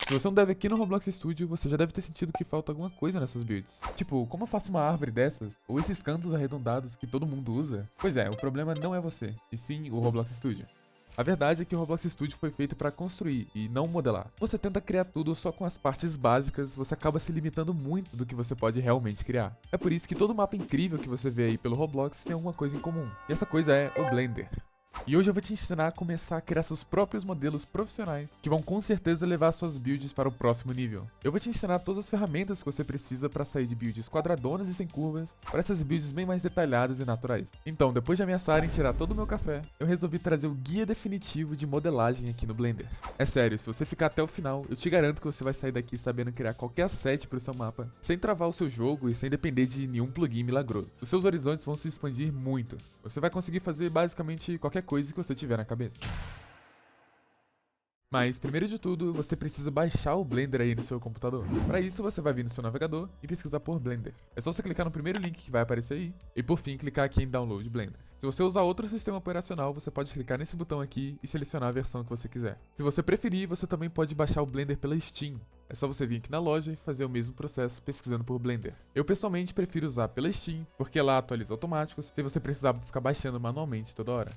Se você é um dev aqui no Roblox Studio, você já deve ter sentido que falta alguma coisa nessas builds. Tipo, como eu faço uma árvore dessas? Ou esses cantos arredondados que todo mundo usa? Pois é, o problema não é você, e sim o Roblox Studio. A verdade é que o Roblox Studio foi feito para construir e não modelar. Você tenta criar tudo só com as partes básicas, você acaba se limitando muito do que você pode realmente criar. É por isso que todo mapa incrível que você vê aí pelo Roblox tem alguma coisa em comum. E essa coisa é o Blender. E hoje eu vou te ensinar a começar a criar seus próprios modelos profissionais, que vão com certeza levar suas builds para o próximo nível. Eu vou te ensinar todas as ferramentas que você precisa para sair de builds quadradonas e sem curvas, para essas builds bem mais detalhadas e naturais. Então, depois de ameaçarem tirar todo o meu café, eu resolvi trazer o guia definitivo de modelagem aqui no Blender. É sério, se você ficar até o final, eu te garanto que você vai sair daqui sabendo criar qualquer asset para o seu mapa, sem travar o seu jogo e sem depender de nenhum plugin milagroso. Os seus horizontes vão se expandir muito. Você vai conseguir fazer basicamente qualquer coisa que você tiver na cabeça. Mas, primeiro de tudo, você precisa baixar o Blender aí no seu computador. Para isso, você vai vir no seu navegador e pesquisar por Blender. É só você clicar no primeiro link que vai aparecer aí, e por fim, clicar aqui em Download Blender. Se você usar outro sistema operacional, você pode clicar nesse botão aqui e selecionar a versão que você quiser. Se você preferir, você também pode baixar o Blender pela Steam. É só você vir aqui na loja e fazer o mesmo processo pesquisando por Blender. Eu pessoalmente prefiro usar pela Steam, porque lá atualiza automático, sem você precisar ficar baixando manualmente toda hora.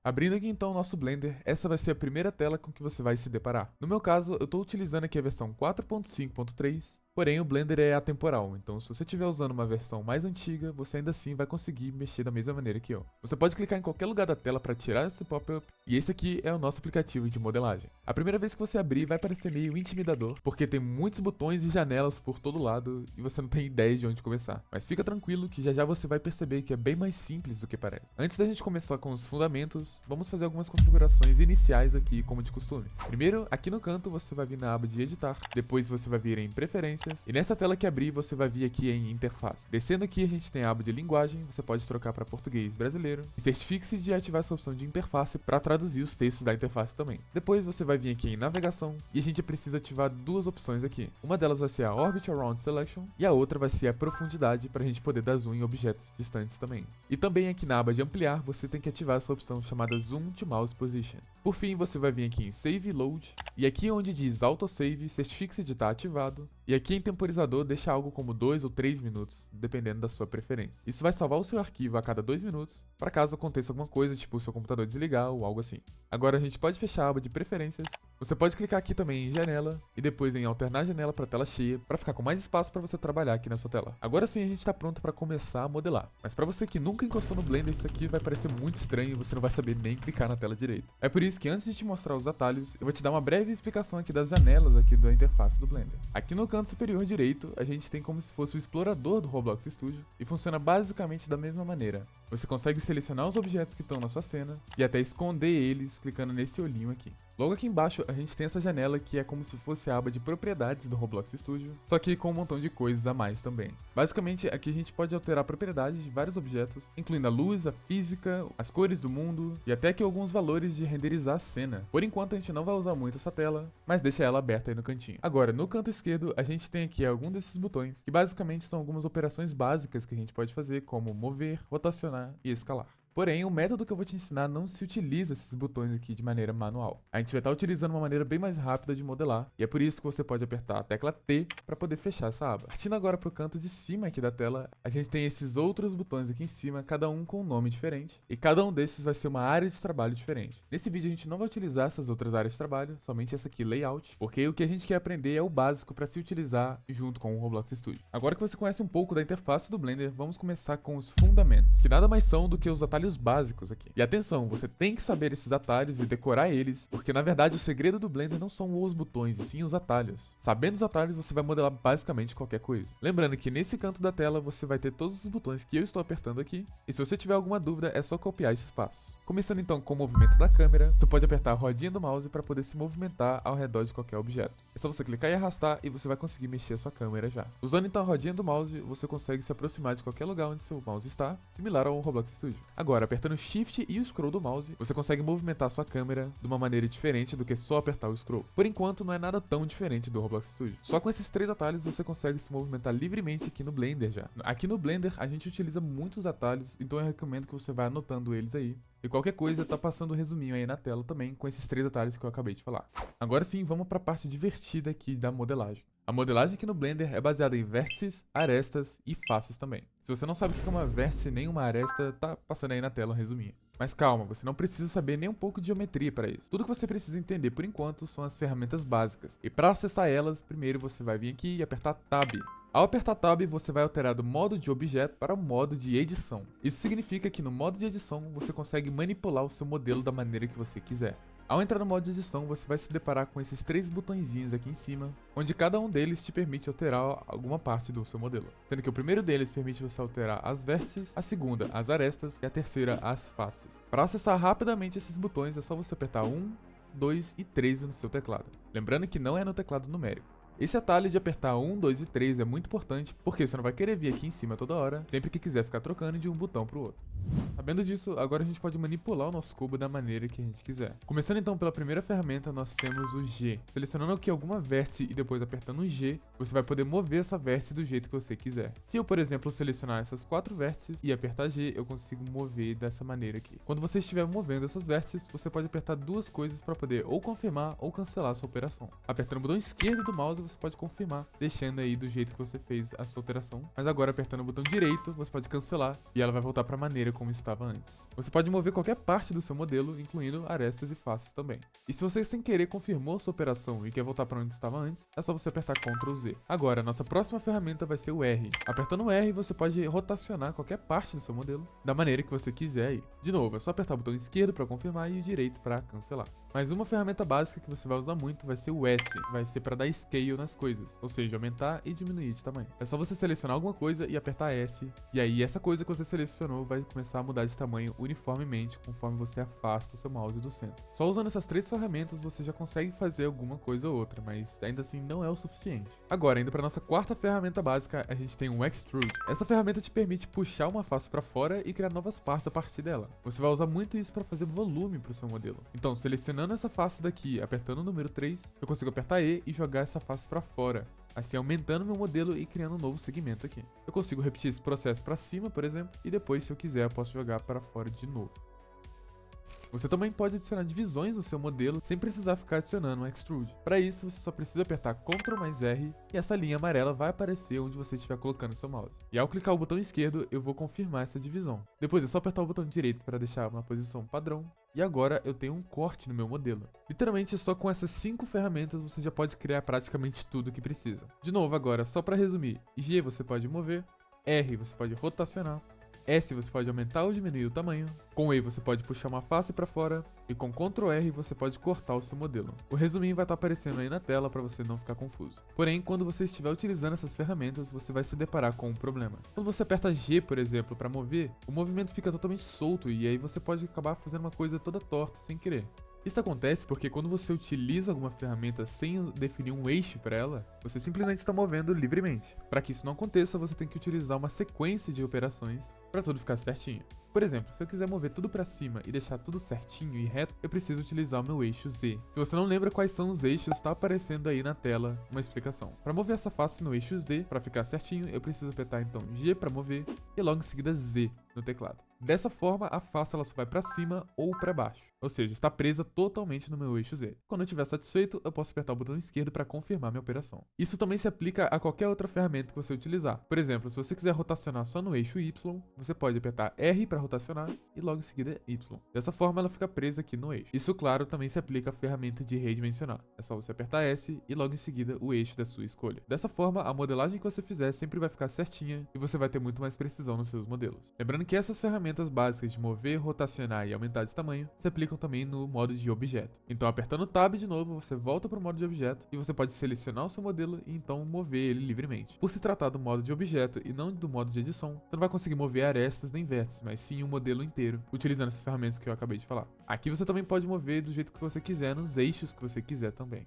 Abrindo aqui então o nosso Blender, essa vai ser a primeira tela com que você vai se deparar. No meu caso, eu estou utilizando aqui a versão 4.5.3, porém o Blender é atemporal, então se você estiver usando uma versão mais antiga, você ainda assim vai conseguir mexer da mesma maneira que eu. Você pode clicar em qualquer lugar da tela para tirar esse pop-up, e esse aqui é o nosso aplicativo de modelagem. A primeira vez que você abrir vai parecer meio intimidador, porque tem muitos botões e janelas por todo lado, e você não tem ideia de onde começar. Mas fica tranquilo que já já você vai perceber que é bem mais simples do que parece. Antes da gente começar com os fundamentos, vamos fazer algumas configurações iniciais aqui, como de costume. Primeiro, aqui no canto você vai vir na aba de editar, depois você vai vir em preferências, e nessa tela que abrir você vai vir aqui em interface. Descendo aqui a gente tem a aba de linguagem, você pode trocar para português brasileiro, e certifique-se de ativar essa opção de interface para traduzir os textos da interface também. Depois você vai vir aqui em navegação, e a gente precisa ativar duas opções aqui. Uma delas vai ser a Orbit Around Selection, e a outra vai ser a profundidade, para a gente poder dar zoom em objetos distantes também. E também aqui na aba de ampliar, você tem que ativar essa opção chamada Zoom to Mouse Position. Por fim, você vai vir aqui em Save e Load, e aqui onde diz Autosave, certifique-se de estar ativado, e aqui em temporizador deixa algo como 2 ou 3 minutos, dependendo da sua preferência. Isso vai salvar o seu arquivo a cada 2 minutos, para caso aconteça alguma coisa, tipo o seu computador desligar ou algo assim. Agora a gente pode fechar a aba de preferências, você pode clicar aqui também em janela, e depois em alternar janela para tela cheia, para ficar com mais espaço para você trabalhar aqui na sua tela. Agora sim a gente está pronto para começar a modelar, mas para você que nunca encostou no Blender, isso aqui vai parecer muito estranho e você não vai saber nem clicar na tela direito. É por isso que antes de te mostrar os atalhos, eu vou te dar uma breve explicação aqui das janelas aqui da interface do Blender. Aqui no canto superior direito, a gente tem como se fosse o explorador do Roblox Studio, e funciona basicamente da mesma maneira. Você consegue selecionar os objetos que estão na sua cena, e até esconder eles clicando nesse olhinho aqui. Logo aqui embaixo a gente tem essa janela que é como se fosse a aba de propriedades do Roblox Studio, só que com um montão de coisas a mais também. Basicamente aqui a gente pode alterar propriedades de vários objetos, incluindo a luz, a física, as cores do mundo e até aqui alguns valores de renderizar a cena. Por enquanto a gente não vai usar muito essa tela, mas deixa ela aberta aí no cantinho. Agora no canto esquerdo a gente tem aqui algum desses botões, que basicamente são algumas operações básicas que a gente pode fazer, como mover, rotacionar e escalar. Porém, o método que eu vou te ensinar não se utiliza esses botões aqui de maneira manual. A gente vai estar utilizando uma maneira bem mais rápida de modelar, e é por isso que você pode apertar a tecla T para poder fechar essa aba. Partindo agora para o canto de cima aqui da tela, a gente tem esses outros botões aqui em cima, cada um com um nome diferente, e cada um desses vai ser uma área de trabalho diferente. Nesse vídeo a gente não vai utilizar essas outras áreas de trabalho, somente essa aqui, Layout, porque o que a gente quer aprender é o básico para se utilizar junto com o Roblox Studio. Agora que você conhece um pouco da interface do Blender, vamos começar com os fundamentos, que nada mais são do que os atalhos básicos aqui. E atenção, você tem que saber esses atalhos e decorar eles, porque na verdade o segredo do Blender não são os botões, e sim os atalhos. Sabendo os atalhos, você vai modelar basicamente qualquer coisa. Lembrando que nesse canto da tela você vai ter todos os botões que eu estou apertando aqui, e se você tiver alguma dúvida é só copiar esse espaço. Começando então com o movimento da câmera, você pode apertar a rodinha do mouse para poder se movimentar ao redor de qualquer objeto. É só você clicar e arrastar e você vai conseguir mexer a sua câmera já. Usando então a rodinha do mouse, você consegue se aproximar de qualquer lugar onde seu mouse está, similar ao Roblox Studio. Agora, apertando o Shift e o Scroll do mouse, você consegue movimentar a sua câmera de uma maneira diferente do que só apertar o Scroll. Por enquanto, não é nada tão diferente do Roblox Studio. Só com esses três atalhos você consegue se movimentar livremente aqui no Blender já. Aqui no Blender a gente utiliza muitos atalhos, então eu recomendo que você vá anotando eles aí. E qualquer coisa, tá passando um resuminho aí na tela também com esses três atalhos que eu acabei de falar. Agora sim, vamos para a parte divertida divertida aqui da modelagem. A modelagem aqui no Blender é baseada em vértices, arestas e faces também. Se você não sabe o que é uma vértice nem uma aresta, tá passando aí na tela um resuminho. Mas calma, você não precisa saber nem um pouco de geometria para isso. Tudo que você precisa entender por enquanto são as ferramentas básicas. E para acessar elas, primeiro você vai vir aqui e apertar Tab. Ao apertar Tab, você vai alterar do modo de objeto para o modo de edição. Isso significa que no modo de edição, você consegue manipular o seu modelo da maneira que você quiser. Ao entrar no modo de edição, você vai se deparar com esses 3 botõezinhos aqui em cima, onde cada um deles te permite alterar alguma parte do seu modelo. Sendo que o primeiro deles permite você alterar as vértices, a segunda as arestas e a terceira as faces. Para acessar rapidamente esses botões, é só você apertar 1, 2 e 3 no seu teclado. Lembrando que não é no teclado numérico. Esse atalho de apertar 1, 2 e 3 é muito importante, porque você não vai querer vir aqui em cima toda hora, sempre que quiser ficar trocando de um botão para o outro. Sabendo disso, agora a gente pode manipular o nosso cubo da maneira que a gente quiser. Começando então pela primeira ferramenta, nós temos o G. Selecionando aqui alguma vértice e depois apertando o G, você vai poder mover essa vértice do jeito que você quiser. Se eu, por exemplo, selecionar essas 4 vértices e apertar G, eu consigo mover dessa maneira aqui. Quando você estiver movendo essas vértices, você pode apertar duas coisas para poder ou confirmar ou cancelar a sua operação. Apertando o botão esquerdo do mouse, você pode confirmar, deixando aí do jeito que você fez a sua operação. Mas agora, apertando o botão direito, você pode cancelar e ela vai voltar para a maneira como estava antes. Você pode mover qualquer parte do seu modelo, incluindo arestas e faces também. E se você sem querer confirmou sua operação e quer voltar para onde estava antes, é só você apertar Ctrl Z. Agora, a nossa próxima ferramenta vai ser o R. Apertando o R, você pode rotacionar qualquer parte do seu modelo da maneira que você quiser aí. De novo, é só apertar o botão esquerdo para confirmar e o direito para cancelar. Mas uma ferramenta básica que você vai usar muito vai ser o S, vai ser para dar scale nas coisas, ou seja, aumentar e diminuir de tamanho. É só você selecionar alguma coisa e apertar S, e aí essa coisa que você selecionou vai começar a mudar de tamanho uniformemente conforme você afasta o seu mouse do centro. Só usando essas 3 ferramentas você já consegue fazer alguma coisa ou outra, mas ainda assim não é o suficiente. Agora, indo para nossa quarta ferramenta básica, a gente tem o Extrude. Essa ferramenta te permite puxar uma face para fora e criar novas partes a partir dela. Você vai usar muito isso para fazer volume para o seu modelo. Então, selecionando essa face daqui, apertando o número 3, eu consigo apertar E e jogar essa face para fora, assim aumentando meu modelo e criando um novo segmento aqui. Eu consigo repetir esse processo para cima, por exemplo, e depois, se eu quiser, eu posso jogar para fora de novo. Você também pode adicionar divisões no seu modelo sem precisar ficar adicionando um Extrude. Para isso, você só precisa apertar Ctrl mais R e essa linha amarela vai aparecer onde você estiver colocando seu mouse. E ao clicar o botão esquerdo, eu vou confirmar essa divisão. Depois é só apertar o botão direito para deixar uma posição padrão. E agora eu tenho um corte no meu modelo. Literalmente só com essas 5 ferramentas você já pode criar praticamente tudo que precisa. De novo agora, só para resumir, G você pode mover, R você pode rotacionar, S você pode aumentar ou diminuir o tamanho, com E você pode puxar uma face para fora e com Ctrl R você pode cortar o seu modelo. O resuminho vai estar aparecendo aí na tela para você não ficar confuso. Porém, quando você estiver utilizando essas ferramentas, você vai se deparar com um problema. Quando você aperta G, por exemplo, para mover, o movimento fica totalmente solto e aí você pode acabar fazendo uma coisa toda torta sem querer. Isso acontece porque quando você utiliza alguma ferramenta sem definir um eixo para ela, você simplesmente está movendo livremente. Para que isso não aconteça, você tem que utilizar uma sequência de operações para tudo ficar certinho. Por exemplo, se eu quiser mover tudo para cima e deixar tudo certinho e reto, eu preciso utilizar o meu eixo Z. Se você não lembra quais são os eixos, está aparecendo aí na tela uma explicação. Para mover essa face no eixo Z, para ficar certinho, eu preciso apertar então G para mover e logo em seguida Z no teclado. Dessa forma, a face ela só vai para cima ou para baixo, ou seja, está presa totalmente no meu eixo Z. Quando eu estiver satisfeito, eu posso apertar o botão esquerdo para confirmar minha operação. Isso também se aplica a qualquer outra ferramenta que você utilizar. Por exemplo, se você quiser rotacionar só no eixo Y, você pode apertar R para rotacionar e logo em seguida Y. Dessa forma, ela fica presa aqui no eixo. Isso, claro, também se aplica à ferramenta de redimensionar. É só você apertar S e logo em seguida o eixo da sua escolha. Dessa forma, a modelagem que você fizer sempre vai ficar certinha e você vai ter muito mais precisão nos seus modelos. Lembrando que essas ferramentas básicas de mover, rotacionar e aumentar de tamanho se aplicam também no modo de objeto. Então, apertando Tab de novo, você volta para o modo de objeto e você pode selecionar o seu modelo e então mover ele livremente. Por se tratar do modo de objeto e não do modo de edição, você não vai conseguir mover arestas nem vértices, mas sim o modelo inteiro, utilizando essas ferramentas que eu acabei de falar. Aqui você também pode mover do jeito que você quiser, nos eixos que você quiser também.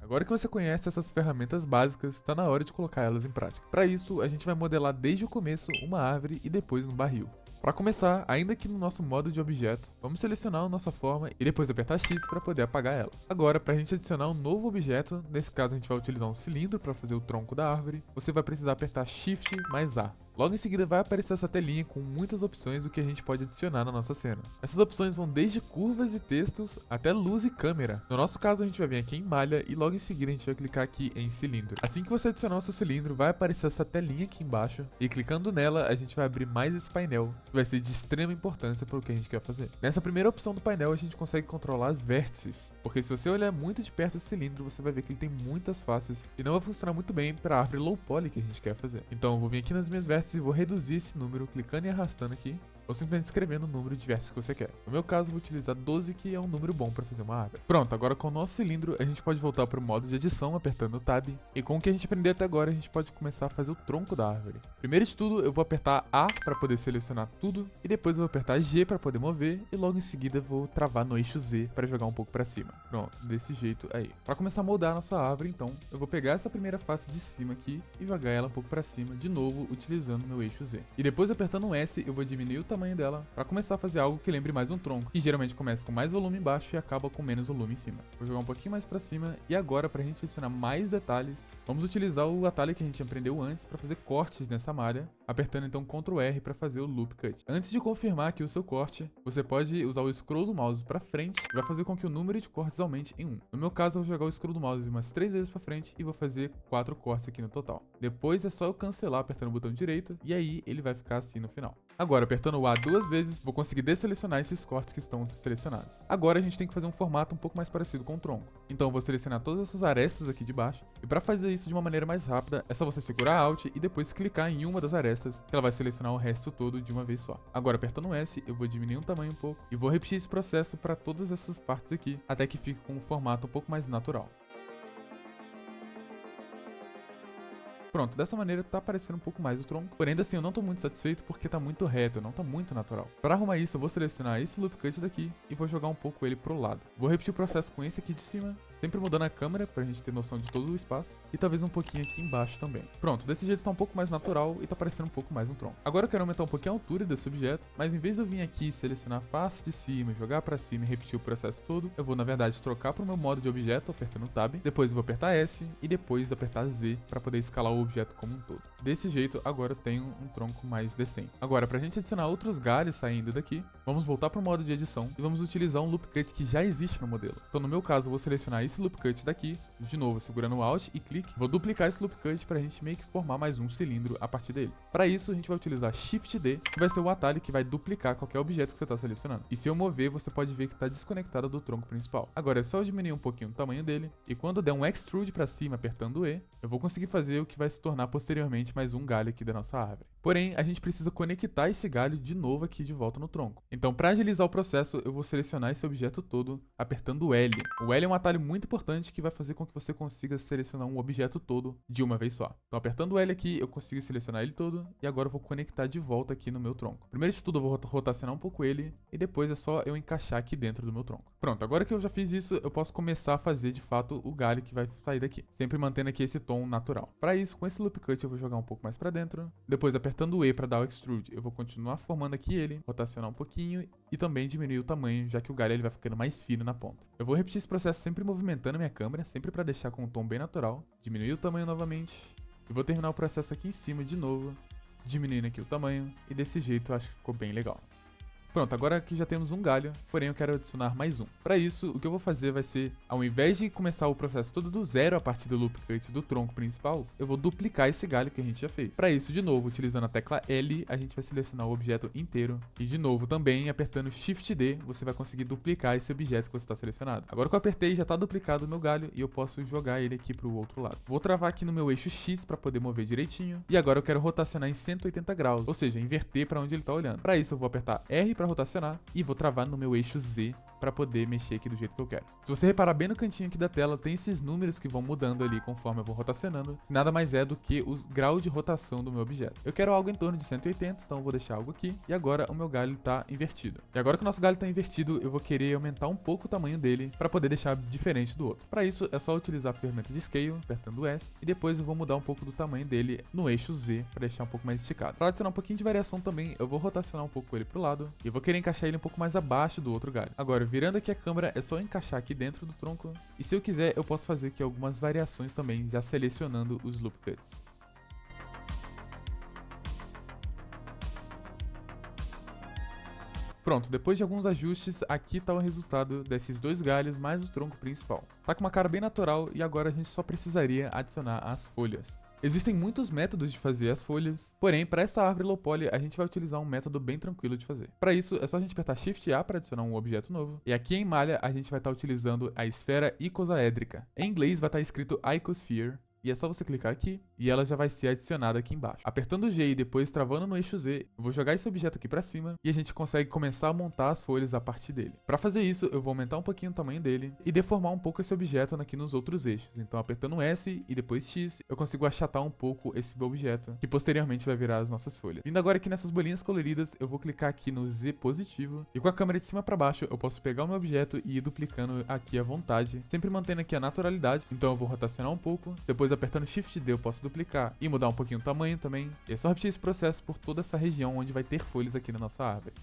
Agora que você conhece essas ferramentas básicas, está na hora de colocar elas em prática. Para isso, a gente vai modelar desde o começo uma árvore e depois um barril. Para começar, ainda que no nosso modo de objeto, vamos selecionar a nossa forma e depois apertar X para poder apagar ela. Agora, para a gente adicionar um novo objeto, nesse caso a gente vai utilizar um cilindro para fazer o tronco da árvore, você vai precisar apertar Shift mais A. Logo em seguida vai aparecer essa telinha com muitas opções do que a gente pode adicionar na nossa cena. Essas opções vão desde curvas e textos até luz e câmera. No nosso caso a gente vai vir aqui em malha e logo em seguida a gente vai clicar aqui em cilindro. Assim que você adicionar o seu cilindro vai aparecer essa telinha aqui embaixo e clicando nela a gente vai abrir mais esse painel que vai ser de extrema importância para o que a gente quer fazer. Nessa primeira opção do painel a gente consegue controlar as vértices, porque se você olhar muito de perto esse cilindro você vai ver que ele tem muitas faces e não vai funcionar muito bem para a árvore low poly que a gente quer fazer. Então eu vou vir aqui nas minhas vértices e vou reduzir esse número clicando e arrastando aqui, ou simplesmente escrevendo o número de vértices que você quer. No meu caso, eu vou utilizar 12, que é um número bom para fazer uma árvore. Pronto, agora com o nosso cilindro, a gente pode voltar para o modo de edição apertando o Tab, e com o que a gente aprendeu até agora, a gente pode começar a fazer o tronco da árvore. Primeiro de tudo, eu vou apertar A para poder selecionar tudo, e depois eu vou apertar G para poder mover, e logo em seguida eu vou travar no eixo Z para jogar um pouco para cima. Pronto, desse jeito aí. Para começar a moldar a nossa árvore, então, eu vou pegar essa primeira face de cima aqui e jogar ela um pouco para cima, de novo, utilizando meu eixo Z. E depois apertando um S, eu vou diminuir o tamanho dela para começar a fazer algo que lembre mais um tronco, que geralmente começa com mais volume embaixo e acaba com menos volume em cima. Vou jogar um pouquinho mais para cima e agora, para a gente adicionar mais detalhes, vamos utilizar o atalho que a gente aprendeu antes para fazer cortes nessa malha, apertando então Ctrl R para fazer o Loop Cut. Antes de confirmar aqui o seu corte, você pode usar o scroll do mouse para frente e vai fazer com que o número de cortes aumente em 1. No meu caso, eu vou jogar o scroll do mouse umas 3 vezes para frente e vou fazer 4 cortes aqui no total. Depois é só eu cancelar apertando o botão direito e aí ele vai ficar assim no final. Agora, apertando o A 2 vezes, vou conseguir desselecionar esses cortes que estão selecionados. Agora a gente tem que fazer um formato um pouco mais parecido com o tronco. Então eu vou selecionar todas essas arestas aqui de baixo. E para fazer isso de uma maneira mais rápida, é só você segurar Alt e depois clicar em uma das arestas, que ela vai selecionar o resto todo de uma vez só. Agora, apertando o S, eu vou diminuir o tamanho um pouco e vou repetir esse processo para todas essas partes aqui, até que fique com um formato um pouco mais natural. Pronto, dessa maneira tá aparecendo um pouco mais o tronco, porém ainda assim eu não tô muito satisfeito porque tá muito reto, não tá muito natural. Para arrumar isso eu vou selecionar esse Loop Cut daqui e vou jogar um pouco ele pro lado. Vou repetir o processo com esse aqui de cima, sempre mudando a câmera pra gente ter noção de todo o espaço e talvez um pouquinho aqui embaixo também. Pronto, desse jeito tá um pouco mais natural e tá parecendo um pouco mais um tronco. Agora eu quero aumentar um pouquinho a altura desse objeto, mas em vez de eu vir aqui selecionar a face de cima, jogar pra cima e repetir o processo todo, eu vou na verdade trocar pro meu modo de objeto apertando o Tab, depois eu vou apertar S e depois apertar Z pra poder escalar o objeto como um todo. Desse jeito, agora eu tenho um tronco mais decente. Agora, pra gente adicionar outros galhos saindo daqui, vamos voltar pro modo de edição e vamos utilizar um Loop Cut que já existe no modelo. Então no meu caso, eu vou selecionar esse Loop Cut daqui, de novo, segurando o Alt e clique, vou duplicar esse Loop Cut pra gente meio que formar mais um cilindro a partir dele. Para isso, a gente vai utilizar Shift D, que vai ser o atalho que vai duplicar qualquer objeto que você está selecionando. E se eu mover, você pode ver que está desconectado do tronco principal. Agora é só eu diminuir um pouquinho o tamanho dele, e quando eu der um Extrude para cima apertando E, eu vou conseguir fazer o que vai se tornar posteriormente mais um galho aqui da nossa árvore. Porém, a gente precisa conectar esse galho de novo aqui de volta no tronco. Então, para agilizar o processo, eu vou selecionar esse objeto todo apertando o L. O L é um atalho muito importante que vai fazer com que você consiga selecionar um objeto todo de uma vez só. Então, apertando o L aqui, eu consigo selecionar ele todo e agora eu vou conectar de volta aqui no meu tronco. Primeiro de tudo, eu vou rotacionar um pouco ele e depois é só eu encaixar aqui dentro do meu tronco. Pronto, agora que eu já fiz isso, eu posso começar a fazer de fato o galho que vai sair daqui, sempre mantendo aqui esse tom natural. Para isso, com esse Loop Cut eu vou jogar um pouco mais para dentro, depois apertando o E para dar o Extrude, eu vou continuar formando aqui ele, rotacionar um pouquinho e também diminuir o tamanho, já que o galho ele vai ficando mais fino na ponta. Eu vou repetir esse processo sempre movimentando a minha câmera, sempre para deixar com um tom bem natural, diminuir o tamanho novamente e vou terminar o processo aqui em cima de novo, diminuindo aqui o tamanho e desse jeito eu acho que ficou bem legal. Pronto, agora aqui já temos um galho, porém eu quero adicionar mais um. Para isso, o que eu vou fazer vai ser, ao invés de começar o processo todo do zero a partir do Loop Cut do tronco principal, eu vou duplicar esse galho que a gente já fez. Para isso, de novo, utilizando a tecla L, a gente vai selecionar o objeto inteiro. E de novo, também apertando Shift D, você vai conseguir duplicar esse objeto que você está selecionado. Agora que eu apertei, já está duplicado o meu galho e eu posso jogar ele aqui para o outro lado. Vou travar aqui no meu eixo X para poder mover direitinho. E agora eu quero rotacionar em 180 graus, ou seja, inverter para onde ele está olhando. Para isso, eu vou apertar R para rotacionar e vou travar no meu eixo Z para poder mexer aqui do jeito que eu quero. Se você reparar bem no cantinho aqui da tela, tem esses números que vão mudando ali conforme eu vou rotacionando. Nada mais é do que o grau de rotação do meu objeto. Eu quero algo em torno de 180, então eu vou deixar algo aqui. E agora o meu galho está invertido. E agora que o nosso galho está invertido, eu vou querer aumentar um pouco o tamanho dele para poder deixar diferente do outro. Para isso, é só utilizar a ferramenta de Scale, apertando S. E depois eu vou mudar um pouco do tamanho dele no eixo Z para deixar um pouco mais esticado. Para adicionar um pouquinho de variação também, eu vou rotacionar um pouco ele para o lado. E eu vou querer encaixar ele um pouco mais abaixo do outro galho. Agora, virando aqui a câmera, é só encaixar aqui dentro do tronco. E se eu quiser, eu posso fazer aqui algumas variações também, já selecionando os Loop Cuts. Pronto, depois de alguns ajustes, aqui tá o resultado desses dois galhos mais o tronco principal. Tá com uma cara bem natural e agora a gente só precisaria adicionar as folhas. Existem muitos métodos de fazer as folhas, porém, para essa árvore low poly, a gente vai utilizar um método bem tranquilo de fazer. Para isso, é só a gente apertar Shift A para adicionar um objeto novo, e aqui em malha a gente vai estar utilizando a esfera icosaédrica. Em inglês vai estar escrito Icosphere, e é só você clicar aqui e ela já vai ser adicionada aqui embaixo. Apertando G e depois travando no eixo Z, eu vou jogar esse objeto aqui pra cima e a gente consegue começar a montar as folhas a partir dele. Pra fazer isso, eu vou aumentar um pouquinho o tamanho dele e deformar um pouco esse objeto aqui nos outros eixos. Então apertando S e depois X, eu consigo achatar um pouco esse objeto, que posteriormente vai virar as nossas folhas. Vindo agora aqui nessas bolinhas coloridas, eu vou clicar aqui no Z positivo e com a câmera de cima pra baixo, eu posso pegar o meu objeto e ir duplicando aqui à vontade, sempre mantendo aqui a naturalidade. Então eu vou rotacionar um pouco, depois apertando Shift D eu posso duplicar e mudar um pouquinho o tamanho também. E é só repetir esse processo por toda essa região onde vai ter folhas aqui na nossa árvore.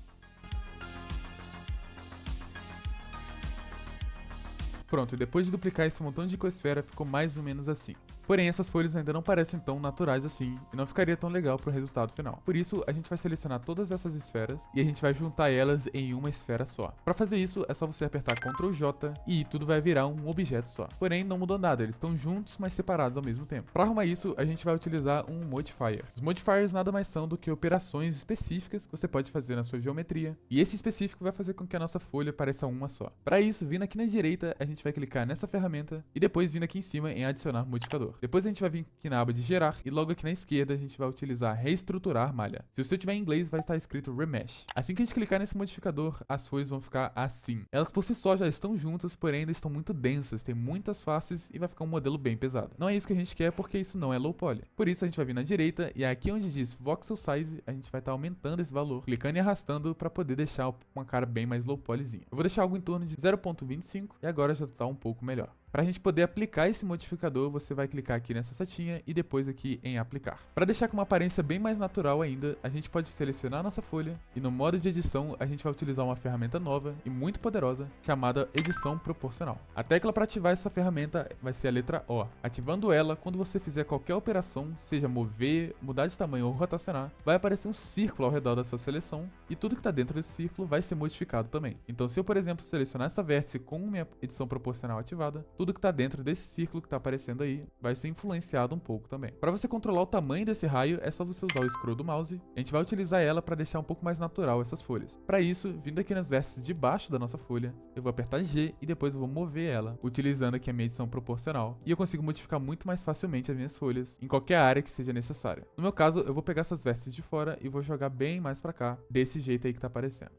Pronto, e depois de duplicar esse montão de icosfera, ficou mais ou menos assim. Porém, essas folhas ainda não parecem tão naturais assim e não ficaria tão legal pro resultado final. Por isso, a gente vai selecionar todas essas esferas e a gente vai juntar elas em uma esfera só. Para fazer isso, é só você apertar Ctrl J e tudo vai virar um objeto só. Porém, não mudou nada, eles estão juntos, mas separados ao mesmo tempo. Para arrumar isso, a gente vai utilizar um modifier. Os modifiers nada mais são do que operações específicas que você pode fazer na sua geometria, e esse específico vai fazer com que a nossa folha pareça uma só. Para isso, vindo aqui na direita, a gente vai clicar nessa ferramenta e depois vindo aqui em cima em adicionar modificador. Depois a gente vai vir aqui na aba de gerar e logo aqui na esquerda a gente vai utilizar reestruturar malha. Se você tiver em inglês vai estar escrito remesh. Assim que a gente clicar nesse modificador, as folhas vão ficar assim. Elas por si só já estão juntas, porém ainda estão muito densas, tem muitas faces e vai ficar um modelo bem pesado. Não é isso que a gente quer porque isso não é low poly. Por isso a gente vai vir na direita e aqui onde diz voxel size, a gente vai estar aumentando esse valor, clicando e arrastando para poder deixar uma cara bem mais low polyzinha. Eu vou deixar algo em torno de 0.25 e agora já está um pouco melhor. Para a gente poder aplicar esse modificador, você vai clicar aqui nessa setinha e depois aqui em aplicar. Para deixar com uma aparência bem mais natural ainda, a gente pode selecionar a nossa folha e no modo de edição a gente vai utilizar uma ferramenta nova e muito poderosa chamada edição proporcional. A tecla para ativar essa ferramenta vai ser a letra O. Ativando ela, quando você fizer qualquer operação, seja mover, mudar de tamanho ou rotacionar, vai aparecer um círculo ao redor da sua seleção e tudo que está dentro desse círculo vai ser modificado também. Então se eu, por exemplo, selecionar essa vértice com minha edição proporcional ativada, tudo que está dentro desse círculo que está aparecendo aí vai ser influenciado um pouco também. Para você controlar o tamanho desse raio, é só você usar o scroll do mouse. A gente vai utilizar ela para deixar um pouco mais natural essas folhas. Para isso, vindo aqui nas vértices de baixo da nossa folha, eu vou apertar G e depois eu vou mover ela, utilizando aqui a minha edição proporcional. E eu consigo modificar muito mais facilmente as minhas folhas em qualquer área que seja necessária. No meu caso, eu vou pegar essas vértices de fora e vou jogar bem mais para cá, desse jeito aí que está aparecendo.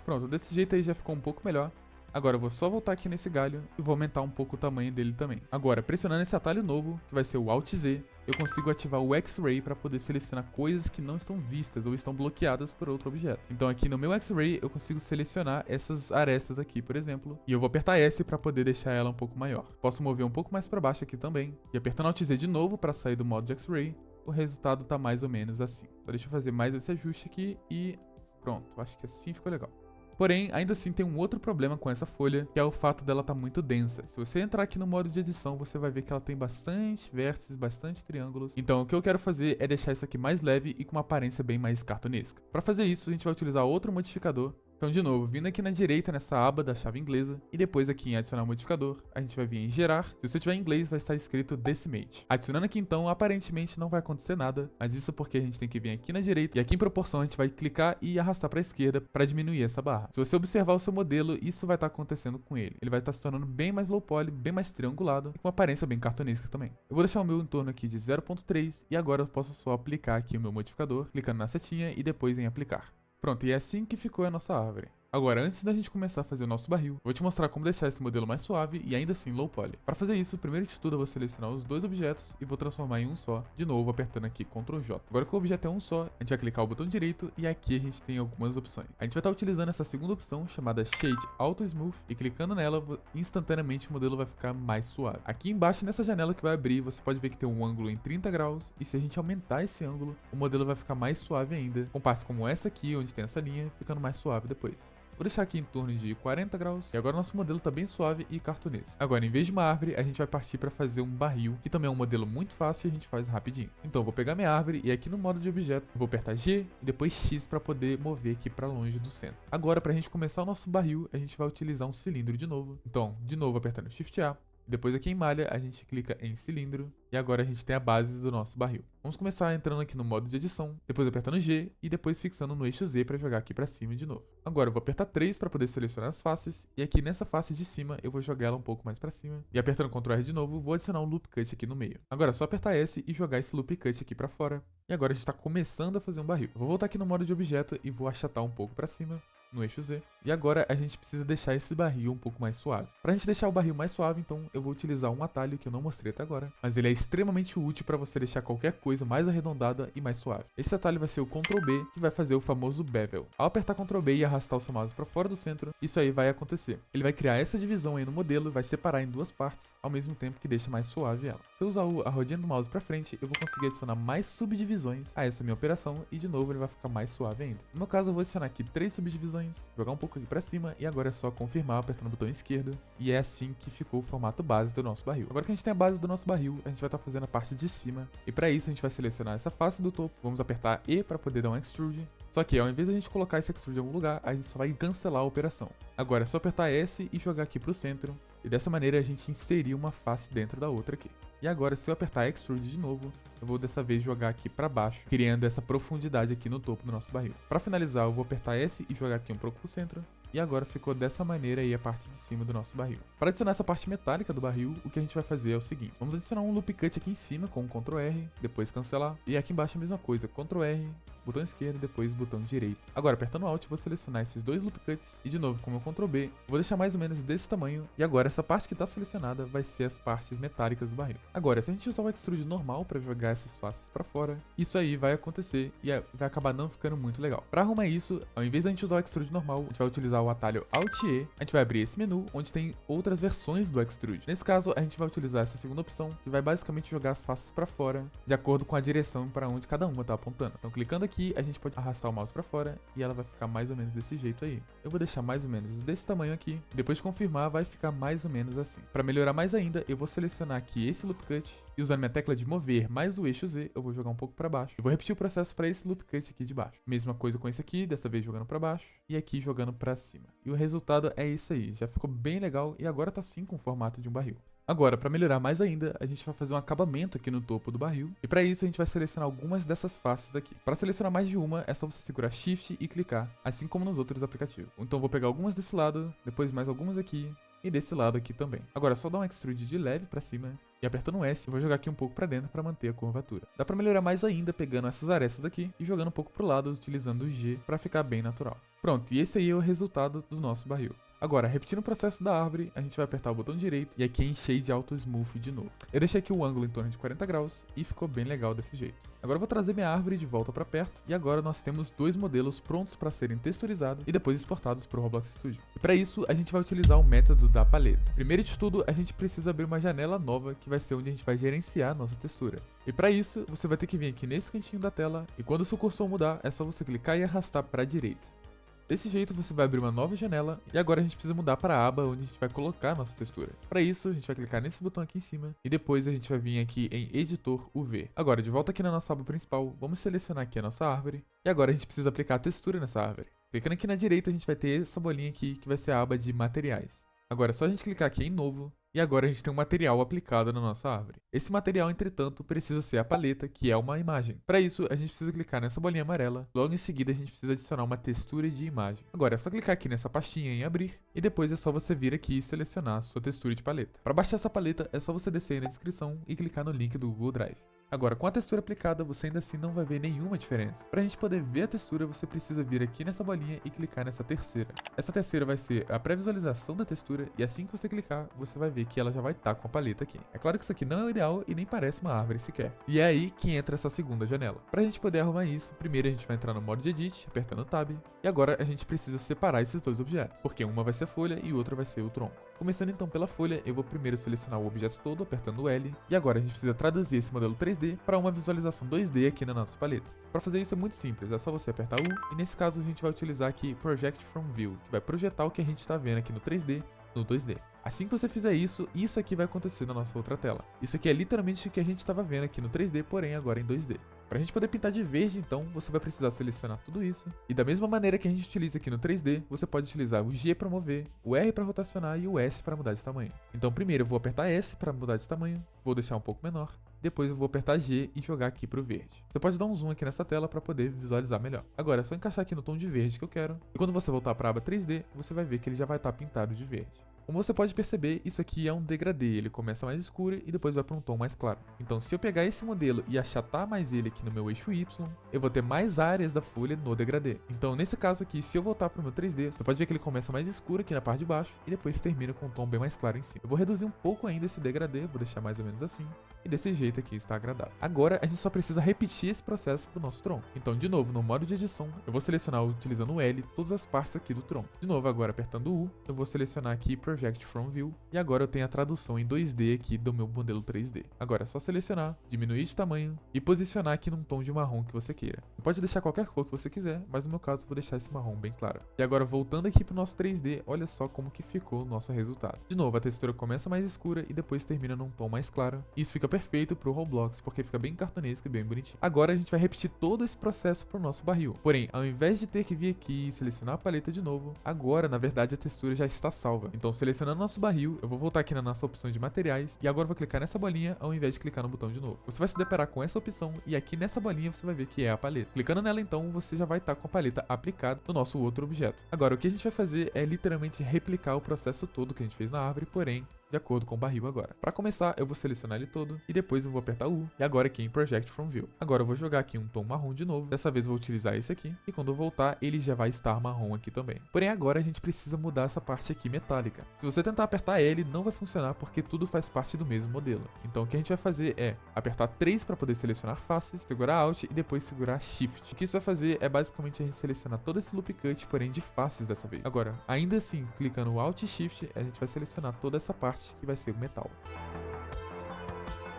Pronto, desse jeito aí já ficou um pouco melhor. Agora eu vou só voltar aqui nesse galho e vou aumentar um pouco o tamanho dele também. Agora, pressionando esse atalho novo, que vai ser o Alt Z, eu consigo ativar o X-Ray para poder selecionar coisas que não estão vistas ou estão bloqueadas por outro objeto. Então aqui no meu X-Ray eu consigo selecionar essas arestas aqui, por exemplo, e eu vou apertar S para poder deixar ela um pouco maior. Posso mover um pouco mais para baixo aqui também, e apertando Alt Z de novo para sair do modo de X-Ray, o resultado tá mais ou menos assim. Só deixa eu fazer mais esse ajuste aqui e pronto, acho que assim ficou legal. Porém, ainda assim tem um outro problema com essa folha, que é o fato dela estar muito densa. Se você entrar aqui no modo de edição, você vai ver que ela tem bastante vértices, bastante triângulos. Então o que eu quero fazer é deixar isso aqui mais leve e com uma aparência bem mais cartunesca. Para fazer isso, a gente vai utilizar outro modificador. Então, de novo, vindo aqui na direita nessa aba da chave inglesa e depois aqui em adicionar modificador, a gente vai vir em gerar. Se você tiver em inglês, vai estar escrito decimate. Adicionando aqui então, aparentemente não vai acontecer nada, mas isso porque a gente tem que vir aqui na direita e aqui em proporção a gente vai clicar e arrastar para a esquerda para diminuir essa barra. Se você observar o seu modelo, isso vai estar acontecendo com ele. Ele vai estar se tornando bem mais low poly, bem mais triangulado e com uma aparência bem cartunesca também. Eu vou deixar o meu em torno aqui de 0.3 e agora eu posso só aplicar aqui o meu modificador, clicando na setinha e depois em aplicar. Pronto, e é assim que ficou a nossa árvore. Agora, antes da gente começar a fazer o nosso barril, eu vou te mostrar como deixar esse modelo mais suave e ainda assim low poly. Para fazer isso, primeiro de tudo eu vou selecionar os dois objetos e vou transformar em um só, de novo apertando aqui Ctrl J. Agora que o objeto é um só, a gente vai clicar o botão direito e aqui a gente tem algumas opções. A gente vai estar utilizando essa segunda opção chamada Shade Auto Smooth e clicando nela, instantaneamente o modelo vai ficar mais suave. Aqui embaixo nessa janela que vai abrir, você pode ver que tem um ângulo em 30 graus e se a gente aumentar esse ângulo, o modelo vai ficar mais suave ainda, com partes como essa aqui, onde tem essa linha, ficando mais suave depois. Vou deixar aqui em torno de 40 graus. E agora nosso modelo tá bem suave e cartunesco. Agora, em vez de uma árvore, a gente vai partir para fazer um barril, que também é um modelo muito fácil e a gente faz rapidinho. Então, eu vou pegar minha árvore e aqui no modo de objeto, eu vou apertar G e depois X para poder mover aqui para longe do centro. Agora, para a gente começar o nosso barril, a gente vai utilizar um cilindro de novo. Então, de novo apertando Shift A. Depois aqui em malha, a gente clica em cilindro e agora a gente tem a base do nosso barril. Vamos começar entrando aqui no modo de edição, depois apertando G e depois fixando no eixo Z para jogar aqui para cima de novo. Agora eu vou apertar 3 para poder selecionar as faces e aqui nessa face de cima eu vou jogar ela um pouco mais para cima. E apertando Ctrl R de novo, vou adicionar um Loop Cut aqui no meio. Agora é só apertar S e jogar esse Loop Cut aqui para fora. E agora a gente está começando a fazer um barril. Eu vou voltar aqui no modo de objeto e vou achatar um pouco para cima no eixo Z. E agora a gente precisa deixar esse barril um pouco mais suave. Para a gente deixar o barril mais suave, então eu vou utilizar um atalho que eu não mostrei até agora, mas ele é extremamente útil para você deixar qualquer coisa mais arredondada e mais suave. Esse atalho vai ser o Ctrl B, que vai fazer o famoso bevel. Ao apertar Ctrl B e arrastar o seu mouse para fora do centro, isso aí vai acontecer. Ele vai criar essa divisão aí no modelo, vai separar em duas partes, ao mesmo tempo que deixa mais suave ela. Se eu usar a rodinha do mouse para frente, eu vou conseguir adicionar mais subdivisões a essa minha operação e de novo ele vai ficar mais suave ainda. No meu caso, eu vou adicionar aqui 3 subdivisões, jogar um pouco aqui para cima e agora é só confirmar apertando o botão esquerdo e é assim que ficou o formato base do nosso barril. Agora que a gente tem a base do nosso barril, a gente vai estar fazendo a parte de cima e para isso a gente vai selecionar essa face do topo, vamos apertar E para poder dar um extrude. Só que ao invés de a gente colocar esse extrude em algum lugar, a gente só vai cancelar a operação. Agora é só apertar S e jogar aqui para o centro e dessa maneira a gente inserir uma face dentro da outra aqui. E agora se eu apertar extrude de novo, eu vou dessa vez jogar aqui para baixo, criando essa profundidade aqui no topo do nosso barril. Para finalizar, eu vou apertar S e jogar aqui um pouco pro centro. E agora ficou dessa maneira aí a parte de cima do nosso barril. Para adicionar essa parte metálica do barril, o que a gente vai fazer é o seguinte. Vamos adicionar um Loop Cut aqui em cima com um Ctrl R, depois cancelar. E aqui embaixo a mesma coisa, Ctrl R, botão esquerdo e depois botão direito. Agora apertando Alt, vou selecionar esses dois Loop Cuts. E de novo com o meu Ctrl B, vou deixar mais ou menos desse tamanho. E agora essa parte que está selecionada vai ser as partes metálicas do barril. Agora, se a gente usar o Extrude normal para jogar essas faces para fora, isso aí vai acontecer e vai acabar não ficando muito legal. Para arrumar isso, ao invés da gente usar o Extrude normal, a gente vai utilizar o atalho Alt E, a gente vai abrir esse menu onde tem outras versões do Extrude. Nesse caso, a gente vai utilizar essa segunda opção, que vai basicamente jogar as faces para fora, de acordo com a direção para onde cada uma está apontando. Então, clicando aqui, a gente pode arrastar o mouse para fora e ela vai ficar mais ou menos desse jeito aí. Eu vou deixar mais ou menos desse tamanho aqui. Depois de confirmar, vai ficar mais ou menos assim. Para melhorar mais ainda, eu vou selecionar aqui esse Loop Cut e usando minha tecla de mover mais o eixo Z, eu vou jogar um pouco para baixo. Eu vou repetir o processo para esse Loop Cut aqui de baixo. Mesma coisa com esse aqui, dessa vez jogando para baixo e aqui jogando para cima. E o resultado é isso aí. Já ficou bem legal e agora tá sim com o formato de um barril. Agora, para melhorar mais ainda, a gente vai fazer um acabamento aqui no topo do barril. E para isso a gente vai selecionar algumas dessas faces daqui. Para selecionar mais de uma, é só você segurar Shift e clicar, assim como nos outros aplicativos. Então vou pegar algumas desse lado, depois mais algumas aqui e desse lado aqui também. Agora é só dar um extrude de leve para cima e apertando S, eu vou jogar aqui um pouco para dentro para manter a curvatura. Dá para melhorar mais ainda pegando essas arestas aqui e jogando um pouco pro lado utilizando o G para ficar bem natural. Pronto, e esse aí é o resultado do nosso barril. Agora, repetindo o processo da árvore, a gente vai apertar o botão direito e aqui em Shade Auto Smooth de novo. Eu deixei aqui o ângulo em torno de 40 graus e ficou bem legal desse jeito. Agora eu vou trazer minha árvore de volta para perto e agora nós temos dois modelos prontos para serem texturizados e depois exportados para o Roblox Studio. E para isso, a gente vai utilizar o método da paleta. Primeiro de tudo, a gente precisa abrir uma janela nova que vai ser onde a gente vai gerenciar a nossa textura. E para isso, você vai ter que vir aqui nesse cantinho da tela e quando o seu cursor mudar, é só você clicar e arrastar para a direita. Desse jeito você vai abrir uma nova janela e agora a gente precisa mudar para a aba onde a gente vai colocar a nossa textura. Para isso a gente vai clicar nesse botão aqui em cima e depois a gente vai vir aqui em Editor UV. Agora de volta aqui na nossa aba principal, vamos selecionar aqui a nossa árvore e agora a gente precisa aplicar a textura nessa árvore. Clicando aqui na direita a gente vai ter essa bolinha aqui que vai ser a aba de materiais. Agora é só a gente clicar aqui em novo. E agora a gente tem um material aplicado na nossa árvore. Esse material, entretanto, precisa ser a paleta, que é uma imagem. Para isso, a gente precisa clicar nessa bolinha amarela. Logo em seguida, a gente precisa adicionar uma textura de imagem. Agora é só clicar aqui nessa pastinha em abrir. E depois é só você vir aqui e selecionar a sua textura de paleta. Para baixar essa paleta, é só você descer aí na descrição e clicar no link do Google Drive. Agora, com a textura aplicada, você ainda assim não vai ver nenhuma diferença. Para a gente poder ver a textura, você precisa vir aqui nessa bolinha e clicar nessa terceira. Essa terceira vai ser a pré-visualização da textura e assim que você clicar, você vai ver que ela já vai estar com a paleta aqui. É claro que isso aqui não é o ideal e nem parece uma árvore sequer. E é aí que entra essa segunda janela. Pra gente poder arrumar isso, primeiro a gente vai entrar no modo de edit, apertando Tab, e agora a gente precisa separar esses dois objetos, porque uma vai ser a folha e outra vai ser o tronco. Começando então pela folha, eu vou primeiro selecionar o objeto todo, apertando o L, e agora a gente precisa traduzir esse modelo 3D para uma visualização 2D aqui na nossa paleta. Para fazer isso é muito simples, é só você apertar U, e nesse caso a gente vai utilizar aqui Project from View, que vai projetar o que a gente está vendo aqui no 3D, no 2D. Assim que você fizer isso, isso aqui vai acontecer na nossa outra tela. Isso aqui é literalmente o que a gente estava vendo aqui no 3D, porém agora em 2D. Para a gente poder pintar de verde, então, você vai precisar selecionar tudo isso. E da mesma maneira que a gente utiliza aqui no 3D, você pode utilizar o G para mover, o R para rotacionar e o S para mudar de tamanho. Então primeiro eu vou apertar S para mudar de tamanho, vou deixar um pouco menor. Depois eu vou apertar G e jogar aqui pro verde. Você pode dar um zoom aqui nessa tela para poder visualizar melhor. Agora é só encaixar aqui no tom de verde que eu quero. E quando você voltar para a aba 3D, você vai ver que ele já vai estar pintado de verde. Como você pode perceber, isso aqui é um degradê, ele começa mais escuro e depois vai para um tom mais claro. Então se eu pegar esse modelo e achatar mais ele aqui no meu eixo Y, eu vou ter mais áreas da folha no degradê. Então nesse caso aqui, se eu voltar para o meu 3D, você pode ver que ele começa mais escuro aqui na parte de baixo e depois termina com um tom bem mais claro em cima. Eu vou reduzir um pouco ainda esse degradê, vou deixar mais ou menos assim. E desse jeito aqui está agradável. Agora a gente só precisa repetir esse processo para o nosso tronco. Então de novo, no modo de edição, eu vou selecionar utilizando o L todas as partes aqui do tronco. De novo agora apertando o U, eu vou selecionar aqui Project from View. E agora eu tenho a tradução em 2D aqui do meu modelo 3D. Agora é só selecionar, diminuir de tamanho e posicionar aqui num tom de marrom que você queira. Você pode deixar qualquer cor que você quiser, mas no meu caso eu vou deixar esse marrom bem claro. E agora voltando aqui para o nosso 3D, olha só como que ficou o nosso resultado. De novo, a textura começa mais escura e depois termina num tom mais claro. Isso fica perfeito pro Roblox, porque fica bem cartunesco e bem bonitinho. Agora a gente vai repetir todo esse processo pro nosso barril. Porém, ao invés de ter que vir aqui e selecionar a paleta de novo, agora na verdade a textura já está salva. Então selecionando nosso barril, eu vou voltar aqui na nossa opção de materiais e agora eu vou clicar nessa bolinha ao invés de clicar no botão de novo. Você vai se deparar com essa opção e aqui nessa bolinha você vai ver que é a paleta. Clicando nela então, você já vai estar com a paleta aplicada no nosso outro objeto. Agora o que a gente vai fazer é literalmente replicar o processo todo que a gente fez na árvore, porém de acordo com o barril agora. Para começar, eu vou selecionar ele todo e depois eu vou apertar U e agora aqui em Project from View. Agora eu vou jogar aqui um tom marrom de novo, dessa vez eu vou utilizar esse aqui e quando eu voltar ele já vai estar marrom aqui também. Porém agora a gente precisa mudar essa parte aqui metálica. Se você tentar apertar L não vai funcionar porque tudo faz parte do mesmo modelo. Então o que a gente vai fazer é apertar 3 para poder selecionar faces, segurar Alt e depois segurar Shift. O que isso vai fazer é basicamente a gente selecionar todo esse loop cut, porém de faces dessa vez. Agora, ainda assim, clicando Alt e Shift, a gente vai selecionar toda essa parte que vai ser o metal.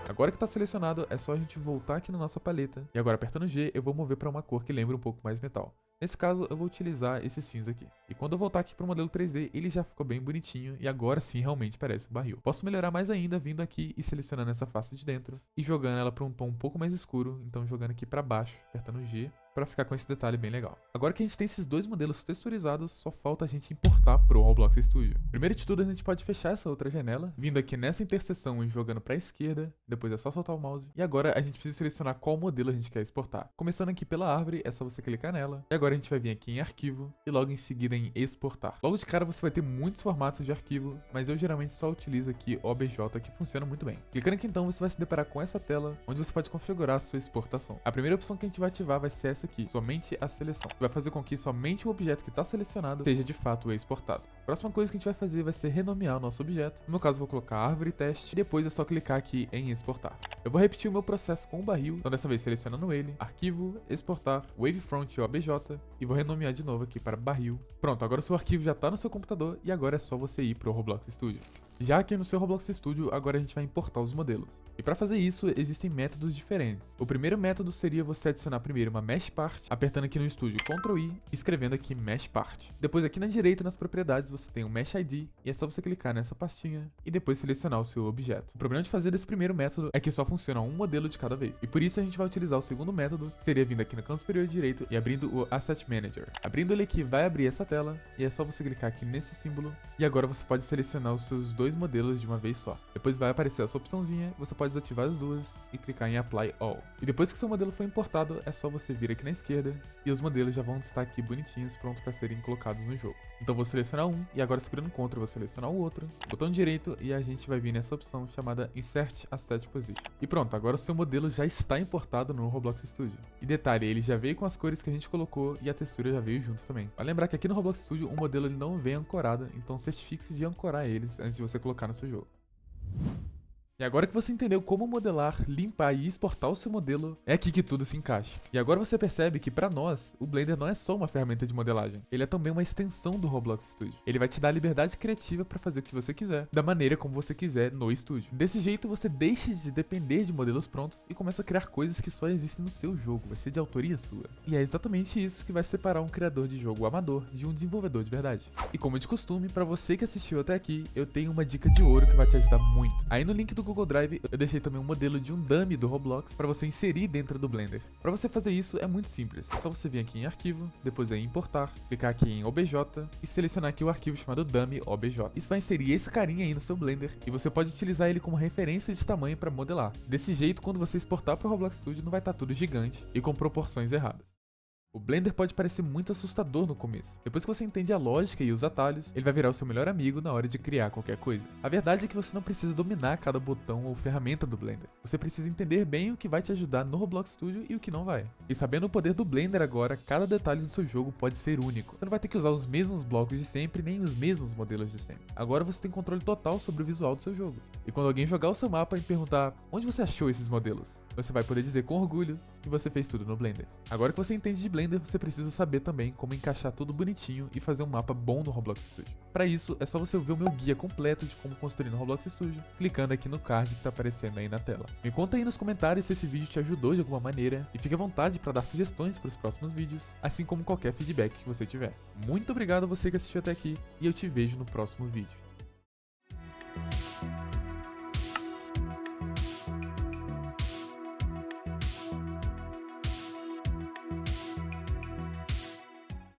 Agora que está selecionado, é só a gente voltar aqui na nossa paleta. E agora apertando G, eu vou mover para uma cor que lembra um pouco mais metal. Nesse caso, eu vou utilizar esse cinza aqui. E quando eu voltar aqui para o modelo 3D, ele já ficou bem bonitinho e agora sim realmente parece um barril. Posso melhorar mais ainda vindo aqui e selecionando essa face de dentro e jogando ela para um tom um pouco mais escuro, então jogando aqui para baixo, apertando G, para ficar com esse detalhe bem legal. Agora que a gente tem esses dois modelos texturizados, só falta a gente importar pro Roblox Studio. Primeiro de tudo, a gente pode fechar essa outra janela, vindo aqui nessa interseção e jogando para a esquerda, depois é só soltar o mouse. E agora a gente precisa selecionar qual modelo a gente quer exportar. Começando aqui pela árvore, é só você clicar nela. E agora a gente vai vir aqui em arquivo e logo em seguida em exportar. Logo de cara você vai ter muitos formatos de arquivo, mas eu geralmente só utilizo aqui OBJ, que funciona muito bem. Clicando aqui então, você vai se deparar com essa tela, onde você pode configurar a sua exportação. A primeira opção que a gente vai ativar vai ser essa aqui, somente a seleção. Vai fazer com que somente o objeto que está selecionado seja de fato exportado. A próxima coisa que a gente vai fazer vai ser renomear o nosso objeto. No meu caso, eu vou colocar árvore teste e depois é só clicar aqui em exportar. Eu vou repetir o meu processo com o barril, então dessa vez selecionando ele, arquivo, exportar, wavefront OBJ e vou renomear de novo aqui para barril. Pronto, agora o seu arquivo já está no seu computador e agora é só você ir para o Roblox Studio. Já aqui no seu Roblox Studio, agora a gente vai importar os modelos. E para fazer isso, existem métodos diferentes. O primeiro método seria você adicionar primeiro uma Mesh Part, apertando aqui no estúdio Ctrl I e escrevendo aqui Mesh Part. Depois aqui na direita, nas propriedades, você tem o Mesh ID e é só você clicar nessa pastinha e depois selecionar o seu objeto. O problema de fazer desse primeiro método é que só funciona um modelo de cada vez. E por isso a gente vai utilizar o segundo método, que seria vindo aqui no canto superior direito e abrindo o Asset Manager. Abrindo ele aqui, vai abrir essa tela e é só você clicar aqui nesse símbolo e agora você pode selecionar os seus dois modelos de uma vez só. Depois vai aparecer essa opçãozinha, você pode desativar as duas e clicar em Apply All. E depois que seu modelo foi importado, é só você vir aqui na esquerda e os modelos já vão estar aqui bonitinhos, prontos para serem colocados no jogo. Então vou selecionar um e agora segurando Ctrl vou selecionar o outro, botão direito e a gente vai vir nessa opção chamada Insert Asset Position. E pronto, agora o seu modelo já está importado no Roblox Studio. E detalhe, ele já veio com as cores que a gente colocou e a textura já veio junto também. Vale lembrar que aqui no Roblox Studio o modelo ele não vem ancorado, então certifique-se de ancorar eles antes de você colocar no seu jogo. E agora que você entendeu como modelar, limpar e exportar o seu modelo, é aqui que tudo se encaixa. E agora você percebe que para nós, o Blender não é só uma ferramenta de modelagem, ele é também uma extensão do Roblox Studio. Ele vai te dar a liberdade criativa para fazer o que você quiser, da maneira como você quiser no estúdio. Desse jeito você deixa de depender de modelos prontos e começa a criar coisas que só existem no seu jogo, vai ser de autoria sua. E é exatamente isso que vai separar um criador de jogo amador de um desenvolvedor de verdade. E como de costume, para você que assistiu até aqui, eu tenho uma dica de ouro que vai te ajudar muito. Aí no link do Google Drive, eu deixei também um modelo de um dummy do Roblox para você inserir dentro do Blender. Para você fazer isso é muito simples, é só você vir aqui em arquivo, depois em importar, clicar aqui em OBJ e selecionar aqui o arquivo chamado dummy OBJ. Isso vai inserir esse carinha aí no seu Blender e você pode utilizar ele como referência de tamanho para modelar. Desse jeito, quando você exportar para o Roblox Studio, não vai estar tudo gigante e com proporções erradas. O Blender pode parecer muito assustador no começo. Depois que você entende a lógica e os atalhos, ele vai virar o seu melhor amigo na hora de criar qualquer coisa. A verdade é que você não precisa dominar cada botão ou ferramenta do Blender. Você precisa entender bem o que vai te ajudar no Roblox Studio e o que não vai. E sabendo o poder do Blender agora, cada detalhe do seu jogo pode ser único. Você não vai ter que usar os mesmos blocos de sempre, nem os mesmos modelos de sempre. Agora você tem controle total sobre o visual do seu jogo. E quando alguém jogar o seu mapa e perguntar onde você achou esses modelos, você vai poder dizer com orgulho que você fez tudo no Blender. Agora que você entende de Blender, você precisa saber também como encaixar tudo bonitinho e fazer um mapa bom no Roblox Studio. Para isso, é só você ver o meu guia completo de como construir no Roblox Studio, clicando aqui no card que tá aparecendo aí na tela. Me conta aí nos comentários se esse vídeo te ajudou de alguma maneira e fique à vontade para dar sugestões para os próximos vídeos, assim como qualquer feedback que você tiver. Muito obrigado a você que assistiu até aqui e eu te vejo no próximo vídeo.